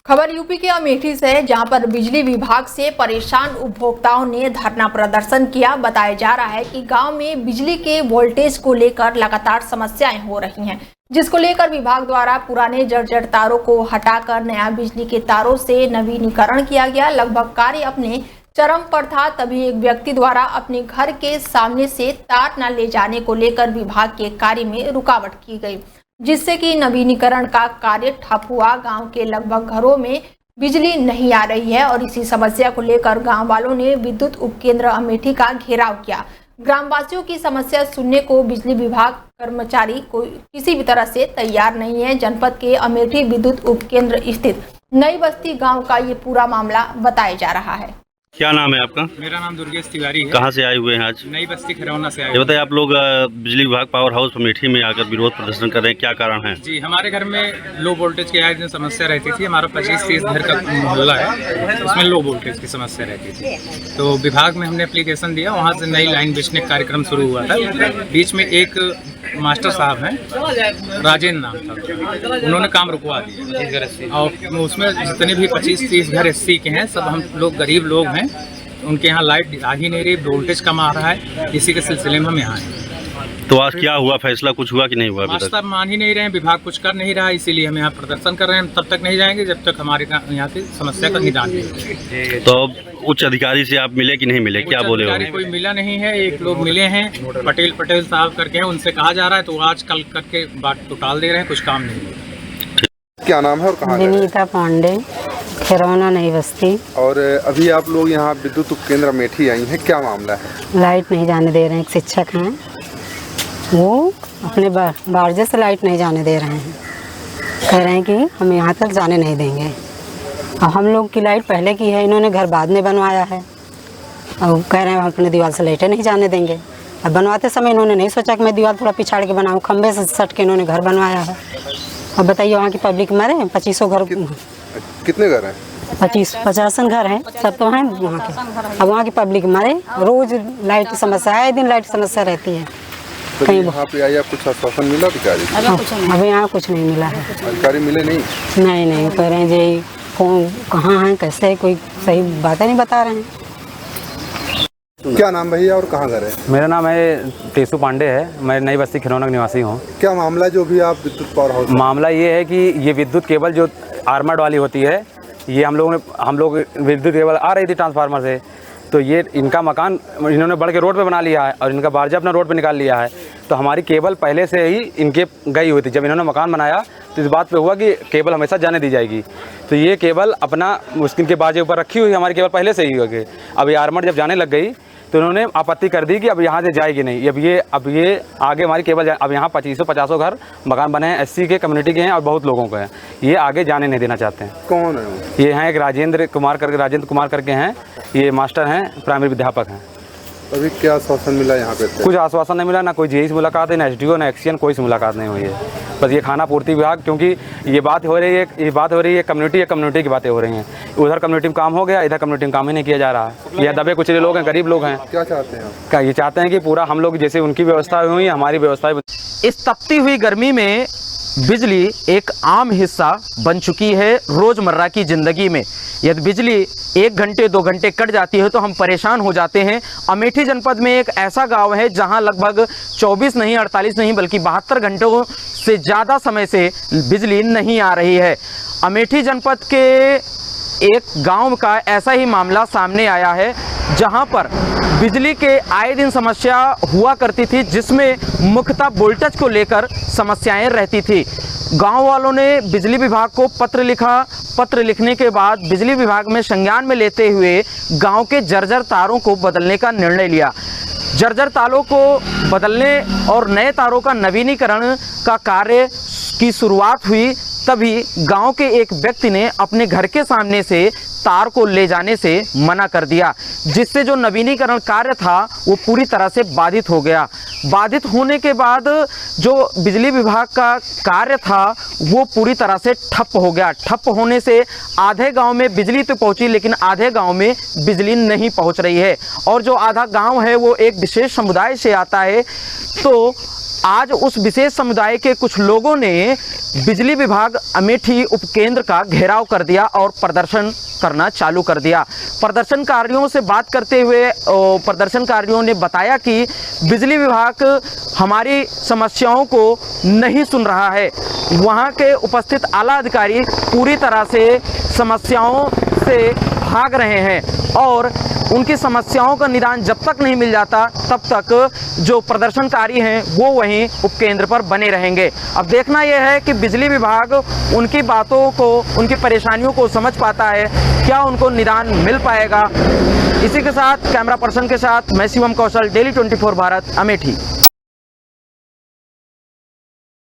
खबर यूपी के अमेठी से है, जहां पर बिजली विभाग से परेशान उपभोक्ताओं ने धरना प्रदर्शन किया। बताया जा रहा है कि गांव में बिजली के वोल्टेज को लेकर लगातार समस्याएं हो रही हैं, जिसको लेकर विभाग द्वारा पुराने जर्जर तारों को हटाकर नया बिजली के तारों से नवीनीकरण किया गया। लगभग कार्य अपने चरम पर था, तभी एक व्यक्ति द्वारा अपने घर के सामने से तार न ले जाने को लेकर विभाग के कार्य में रुकावट की गई, जिससे कि नवीनीकरण का कार्य ठप हुआ। गांव के लगभग घरों में बिजली नहीं आ रही है और इसी समस्या को लेकर गांव वालों ने विद्युत उपकेंद्र अमेठी का घेराव किया। ग्रामवासियों की समस्या सुनने को बिजली विभाग कर्मचारी कोई किसी भी तरह से तैयार नहीं है। जनपद के अमेठी विद्युत उपकेंद्र स्थित नई बस्ती गाँव का ये पूरा मामला बताया जा रहा है। क्या नाम है आपका? मेरा नाम दुर्गेश तिवारी है। कहाँ से आए हुए हैं आज? नई बस्ती खरौना से आए। ये बताइए, आप लोग बिजली विभाग पावर हाउस अमेठी में आकर विरोध प्रदर्शन कर रहे हैं, क्या कारण है? जी, हमारे घर में लो वोल्टेज की आए दिन समस्या रहती थी। हमारा 25-30 घर का मोहल्ला है, उसमें लो वोल्टेज की समस्या रहती थी। तो विभाग में हमने एप्लीकेशन दिया, वहाँ से नई लाइन बेचने का कार्यक्रम शुरू हुआ था। बीच में एक मास्टर साहब हैं, राजेंद्र नाम था, उन्होंने काम रुकवा दिया और उसमें जितने भी 25-30 घर एससी के हैं, सब हम लोग गरीब लोग हैं। उनके यहाँ लाइट आ ही नहीं रही, वोल्टेज कम आ रहा है, इसी के सिलसिले में हम यहाँ हैं। तो आज क्या हुआ, फैसला कुछ हुआ कि नहीं हुआ? मास्टर मान ही नहीं रहे हैं, विभाग कुछ कर नहीं रहा, इसीलिए हम यहाँ प्रदर्शन कर रहे हैं। तब तक नहीं जाएंगे जब तक हमारे यहाँ की समस्या का निदान नहीं। तो उच्च अधिकारी से आप मिले कि नहीं मिले, क्या बोले हो? कोई मिला नहीं है, एक लोग मिले हैं, पटेल साहब करके हैं, उनसे कहा जा रहा है तो आज कल करके बात तो टाल दे रहे हैं, कुछ काम नहीं। क्या नाम है और कहाँ? विनीता पांडे, खरौना नई बस्ती। और अभी आप लोग यहाँ विद्युत उपकेंद्र अमेठी आई हैं, क्या मामला है? लाइट नहीं जाने दे रहे हैं। एक शिक्षक हैं, वो अपने बारजे से लाइट नहीं जाने दे रहे हैं। कह रहे हैं कि हम यहाँ तक जाने नहीं देंगे। और हम लोग की लाइट पहले की है, इन्होंने घर बाद में बनवाया है और कह रहे हैं हम अपने दीवार से लाइटें नहीं जाने देंगे। अब बनवाते समय इन्होंने नहीं सोचा कि मैं दीवार थोड़ा पिछाड़ के बनाऊँ, खंबे से सट के इन्होंने घर बनवाया है। अब बताइए, वहाँ की पब्लिक मरे 2500 घर। कितने घर हैं? 50 घर हैं, सब तो हैं वहाँ के। अब वहाँ की पब्लिक मरे, रोज लाइट की समस्या है, दिन लाइट की समस्या रहती है। तो कहीं यहाँ पे आया, कुछ आश्वासन मिला अधिकारी? अभी यहाँ कुछ नहीं मिला है। अधिकारी मिले नहीं? नहीं कह रहे हैं जी कौन कहाँ हैं, कैसे है, कोई सही बातें नहीं बता रहे हैं। क्या नाम भैया और कहाँ घर है? मेरा नाम है टेसू पांडे है, मैं नई बस्ती खरौना का निवासी हूँ। क्या मामला जो भी आप विद्युत पावर हाउस? मामला ये है कि ये विद्युत केबल जो आर्मर्ड वाली होती है, ये हम लोग विद्युत केबल आ रही थी ट्रांसफार्मर से, तो ये इनका मकान इन्होंने बढ़ के रोड पे बना लिया है और इनका बारजा अपना रोड पे निकाल लिया है। तो हमारी केबल पहले से ही इनके गई हुई थी। जब इन्होंने मकान बनाया तो इस बात पे हुआ कि केबल हमेशा जाने दी जाएगी, तो ये केबल अपना मुश्किल के बाजे ऊपर रखी हुई, हमारी केबल पहले से ही हो गई। अब ये आर्मर्ड जब जाने लग गई तो उन्होंने आपत्ति कर दी कि अब यहाँ से जाएगी नहीं। अब ये आगे हमारी केबल अब यहाँ 2500 घर मकान बने हैं, एससी के कम्युनिटी के हैं और बहुत लोगों के हैं, ये आगे जाने नहीं देना चाहते हैं। कौन है? ये हैं एक राजेंद्र कुमार करके हैं, ये मास्टर हैं, प्राइमरी विद्यापक हैं। अभी क्या आश्वासन मिला यहाँ पे? कुछ आश्वासन नहीं मिला, ना कोई जेई से मुलाकात है, ना एसडीओ, ना एक्सीएन, कोई से मुलाकात नहीं हुई है। बस ये खाना पूर्ति विभाग, क्योंकि ये बात हो रही है कम्युनिटी की बातें हो रही हैं। उधर कम्युनिटी में काम हो गया, इधर कम्युनिटी में काम ही नहीं किया जा रहा है। ये दबे कुचले लोग हैं, गरीब लोग हैं। क्या चाहते हैं? क्या ये चाहते हैं कि पूरा हम लोग जैसे उनकी व्यवस्था हुई हमारी व्यवस्था। इस तपती हुई गर्मी में बिजली एक आम हिस्सा बन चुकी है रोजमर्रा की जिंदगी में। यदि बिजली 1 घंटे 2 घंटे कट जाती है तो हम परेशान हो जाते हैं। अमेठी जनपद में एक ऐसा गांव है जहां लगभग 24 नहीं 48 नहीं बल्कि 72 घंटों से ज़्यादा समय से बिजली नहीं आ रही है। अमेठी जनपद के एक गांव का ऐसा ही मामला सामने आया है, जहां पर बिजली के आए दिन समस्या हुआ करती थी, जिसमें मुख्यतः वोल्टेज को लेकर समस्याएं रहती थी। गांव वालों ने बिजली विभाग को पत्र लिखा। पत्र लिखने के बाद बिजली विभाग में संज्ञान में लेते हुए गांव के जर्जर तारों को बदलने का निर्णय लिया। जर्जर तारों को बदलने और नए तारों का नवीनीकरण का कार्य की शुरुआत हुई। तभी गांव के एक व्यक्ति ने अपने घर के सामने से तार को ले जाने से मना कर दिया, जिससे जो नवीनीकरण कार्य था वो पूरी तरह से बाधित हो गया। बाधित होने के बाद जो बिजली विभाग का कार्य था वो पूरी तरह से ठप हो गया। ठप होने से आधे गांव में बिजली तो पहुंची, लेकिन आधे गांव में बिजली नहीं पहुंच रही है। और जो आधा गांव है वो एक विशेष समुदाय से आता है, तो आज उस विशेष समुदाय के कुछ लोगों ने बिजली विभाग अमेठी उपकेंद्र का घेराव कर दिया और प्रदर्शन करना चालू कर दिया। प्रदर्शनकारियों से बात करते हुए प्रदर्शनकारियों ने बताया कि बिजली विभाग हमारी समस्याओं को नहीं सुन रहा है। वहां के उपस्थित आला अधिकारी पूरी तरह से समस्याओं से भाग रहे हैं और उनकी समस्याओं का निदान जब तक नहीं मिल जाता तब तक जो प्रदर्शनकारी हैं वो वहीं उपकेंद्र पर बने रहेंगे। अब देखना यह है कि बिजली विभाग उनकी बातों को, उनकी परेशानियों को समझ पाता है, क्या उनको निदान मिल पाएगा। इसी के साथ कैमरा पर्सन के साथ मैं शिवम कौशल, डेली 24 भारत, अमेठी।